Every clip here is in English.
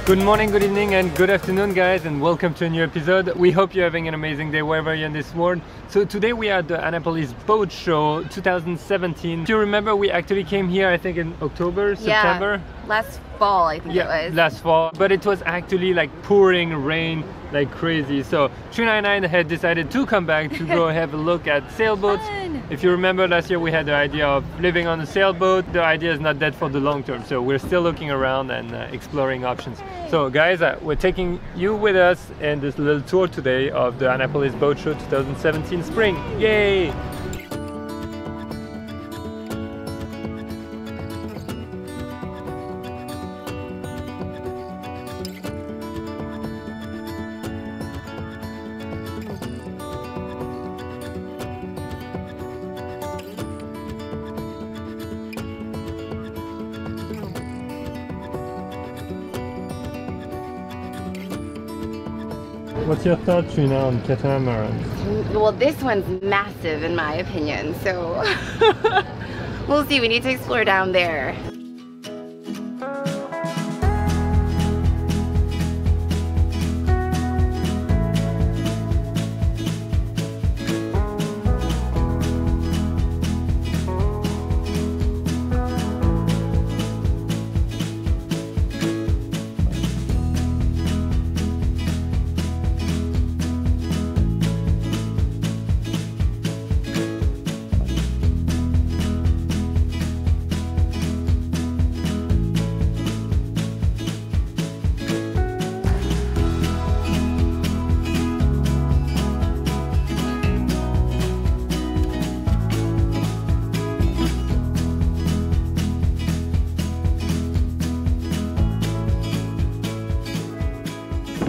Good morning, good evening, and good afternoon, guys, and welcome to a new episode. We hope you're having an amazing day wherever you're in this world. So today we are at the Annapolis Boat Show 2017. Do you remember we actually came here, I think in October, September? Yeah, last fall I think it was. Last fall. But it was actually like pouring rain like crazy. So 399 had decided to come back to go have a look at sailboats. Fun. If you remember last year we had the idea of living on a sailboat. The idea is not dead for the long term. So we're still looking around and exploring options. So guys, we're taking you with us in this little tour today of the Annapolis Boat Show 2017 spring. Yay! What's your thought, Trina, on catamarans? Well, this one's massive in my opinion, so we'll see. We need to explore down there.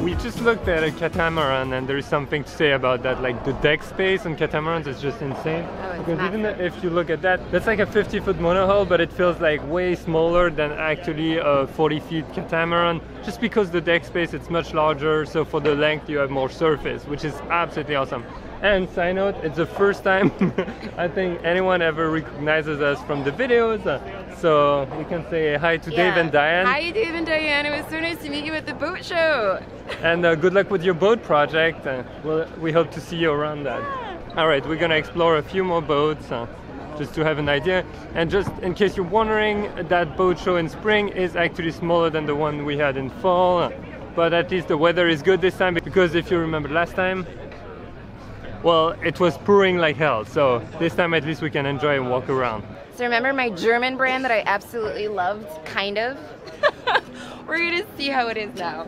We just looked at a catamaran and there is something to say about that, like the deck space on catamarans is just insane. Oh, because even if you look at that, that's like a 50-foot monohull, but it feels like way smaller than actually a 40-feet catamaran, just because the deck space it's much larger, so for the length you have more surface, which is absolutely awesome. And side note, it's the first time I think anyone ever recognizes us from the videos. So we can say hi to Dave and Diane. Hi Dave and Diane, it was so nice to meet you at the boat show. And good luck with your boat project. We hope to see you around that. Alright, we're gonna explore a few more boats just to have an idea. And just in case you're wondering, that boat show in spring is actually smaller than the one we had in fall. But at least the weather is good this time, because if you remember last time, well, it was pouring like hell, so this time at least we can enjoy and walk around. So remember my German brand that I absolutely loved, kind of? We're gonna see how it is now.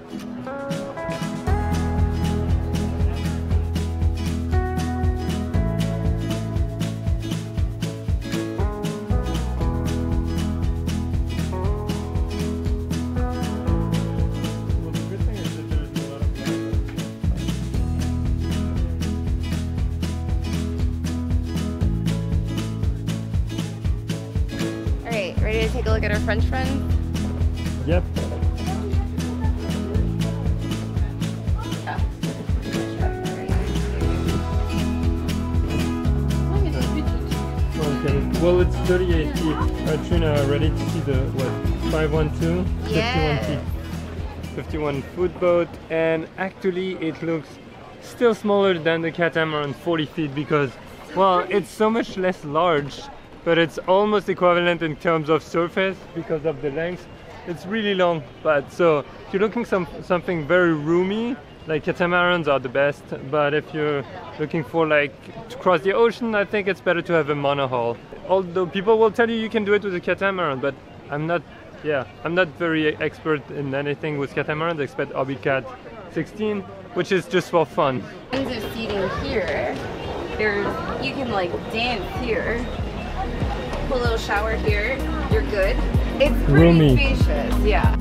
Ready to take a look at our French friend? Yep. Okay. Well, it's 38 feet. Trina, ready to see the what? 512? Yeah. 51 feet. 51 foot boat, and actually it looks still smaller than the catamaran 40 feet because, well, it's so much less large. But it's almost equivalent in terms of surface because of the length. It's really long, but so if you're looking something very roomy, like catamarans are the best. But if you're looking for like to cross the ocean, I think it's better to have a monohull. Although people will tell you can do it with a catamaran, but I'm not very expert in anything with catamarans except Obicat 16, which is just for fun. Kinds of seating here. You can like dance here. A little shower here, you're good. It's pretty roomy. Spacious, yeah.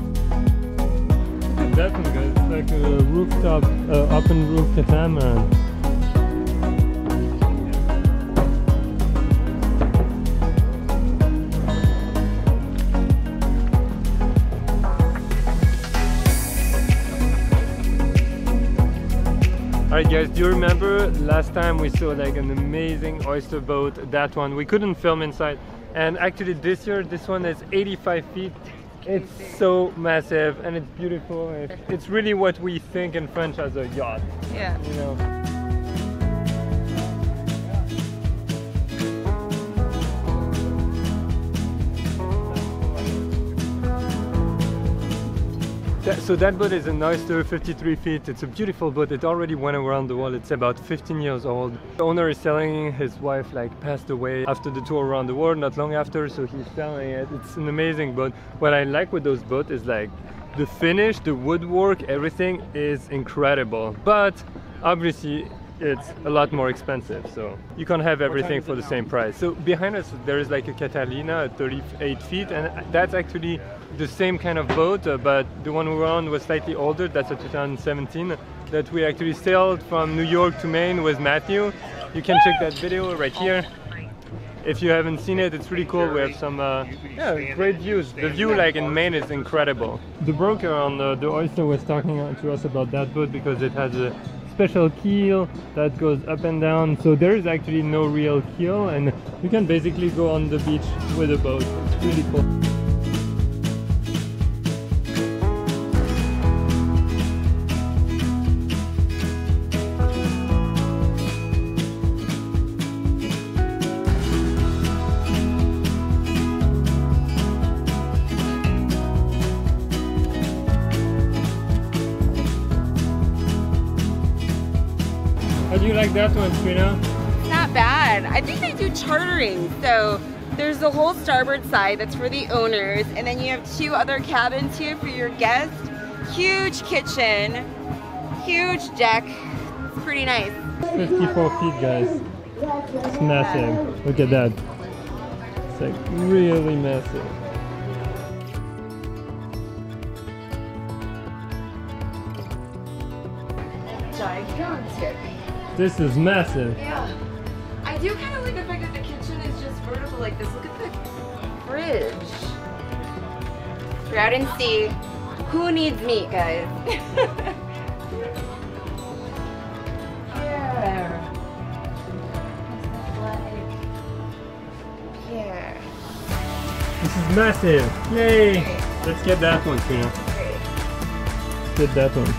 Definitely, it's like a rooftop, open roof catamaran. Alright guys, do you remember last time we saw like an amazing oyster boat? That one, we couldn't film inside. And actually this year, this one is 85 feet It's so massive and it's beautiful. It's really what we think in French as a yacht. Yeah. You know. So that boat is an Oyster, 53 feet. It's a beautiful boat. It already went around the world. It's about 15 years old. The owner is selling. His wife passed away after the tour around the world, not long after, so he's selling it. It's an amazing boat. What I like with those boats is the finish, the woodwork, everything is incredible. But obviously it's a lot more expensive, so you can't have everything for the same price. So behind us there is a Catalina at 38 feet, and that's actually the same kind of boat, but the one we were on was slightly older. That's a 2017 that we actually sailed from New York to Maine with Matthew. You can check that video right here. If you haven't seen it, it's really cool. We have some great views. The view in Maine is incredible. The broker on the Oyster was talking to us about that boat because it has a special keel that goes up and down, so there is actually no real keel and you can basically go on the beach with a boat. It's really cool. How do you like that one, Trina? Not bad. I think they do chartering. So there's the whole starboard side that's for the owners, and then you have 2 other cabins here for your guests. Huge kitchen, huge deck. It's pretty nice. 54 feet, guys. It's massive. Look at that. It's really massive. Gigantic. This is massive. Yeah. I do kind of like the fact that the kitchen is just vertical like this. Look at the fridge. You're out in sea. Who needs meat, guys? Here. Here. This is massive. Yay! Let's get that one, Trina. Great. Get that one.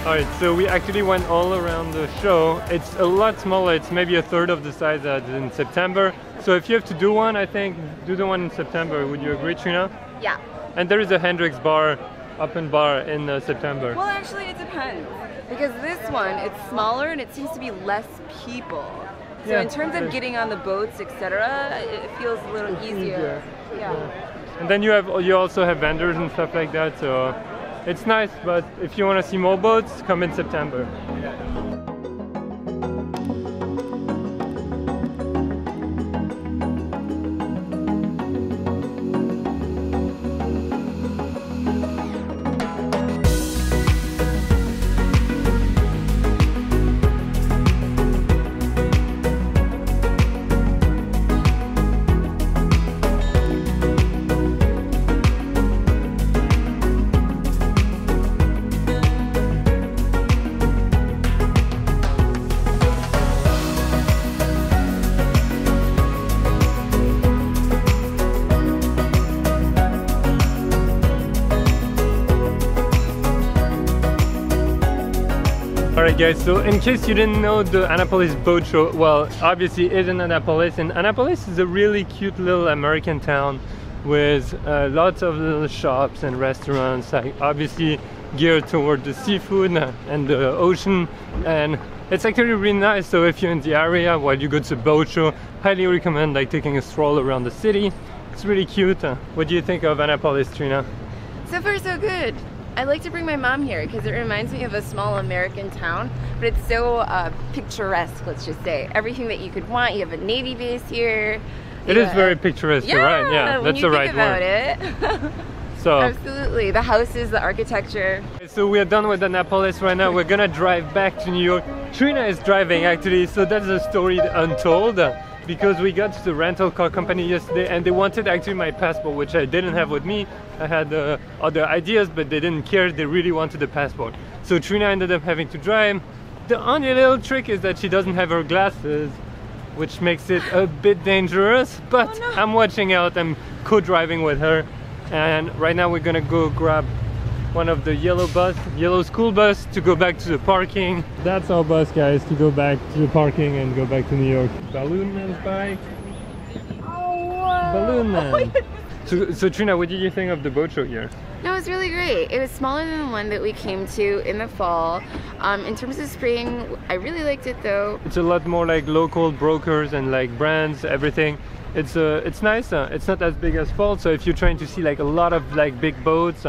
Alright, so we actually went all around the show. It's a lot smaller. It's maybe a third of the size as in September. So if you have to do one, I think do the one in September. Would you agree, Trina? Yeah. And there is a Hendrix bar, open bar in September. Well, actually, it depends. Because this one, it's smaller and it seems to be less people. So in terms of getting on the boats, etc., it feels a little easier. Yeah. And then you also have vendors and stuff like that. So it's nice, but if you want to see more boats, come in September. Alright guys, so in case you didn't know, the Annapolis boat show, well, obviously it's in Annapolis, and Annapolis is a really cute little American town with lots of little shops and restaurants, obviously geared toward the seafood and the ocean, and it's actually really nice. So if you're in the area while you go to the boat show, highly recommend taking a stroll around the city. It's really cute. What do you think of Annapolis, Trina? So far so good. I like to bring my mom here because it reminds me of a small American town, but it's so picturesque, let's just say. Everything that you could want. You have a Navy base here. It is very picturesque, you're right. Yeah, that's the right word. It. So absolutely, the houses, the architecture. So we are done with Annapolis right now. We're gonna drive back to New York. Trina is driving actually, so that's a story untold. because we got to the rental car company yesterday and they wanted actually my passport, which I didn't have with me. I had other ideas, but they didn't care. They really wanted the passport. So Trina ended up having to drive. The only little trick is that she doesn't have her glasses, which makes it a bit dangerous, but oh, no. I'm watching out. I'm co-driving with her, and right now we're gonna go grab one of the yellow school bus to go back to the parking. That's our bus, guys, to go back to the parking and go back to New York. Balloon Man's bike. Oh, wow. Balloon Man. So Trina, what did you think of the boat show here? No, it was really great. It was smaller than the one that we came to in the fall. In terms of spring, I really liked it though. It's a lot more like local brokers and like brands, everything. It's nice. It's not as big as fall, so if you're trying to see like a lot of like big boats,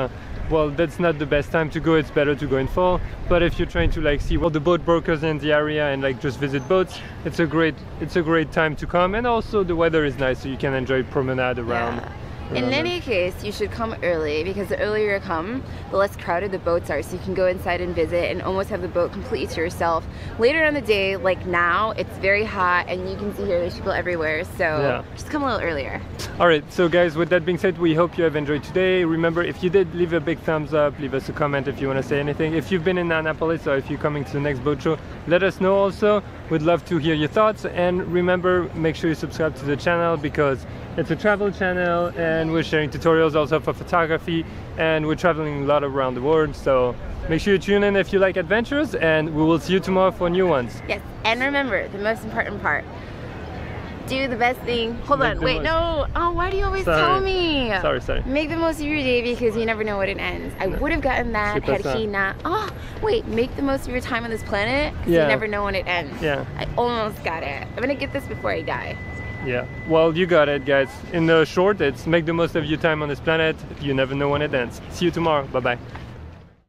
well, that's not the best time to go. It's better to go in fall. But if you're trying to like see all the boat brokers in the area and like just visit boats, it's a great time to come. And also the weather is nice, so you can enjoy promenade around. Yeah. In any case, you should come early, because the earlier you come, the less crowded the boats are, so you can go inside and visit and almost have the boat completely to yourself. Later in the day, like now, it's very hot and you can see here there's people everywhere, so just come a little earlier. Alright, so guys, with that being said, we hope you have enjoyed today. Remember, if you did, leave a big thumbs up, leave us a comment if you want to say anything. If you've been in Annapolis or if you're coming to the next boat show, let us know also. We'd love to hear your thoughts, and remember, make sure you subscribe to the channel because it's a travel channel and we're sharing tutorials also for photography, and we're traveling a lot around the world, so make sure you tune in if you like adventures, and we will see you tomorrow for new ones. Yes, and remember, the most important part, do the best thing. Hold on, wait, no. Oh, why do you always tell me? Sorry. Make the most of your day because you never know when it ends. I would have gotten that had he not. Oh, wait, make the most of your time on this planet because you never know when it ends. Yeah. I almost got it. I'm gonna get this before I die. Yeah, well, you got it, guys. In the short, it's make the most of your time on this planet. You never know when it ends. See you tomorrow. Bye-bye.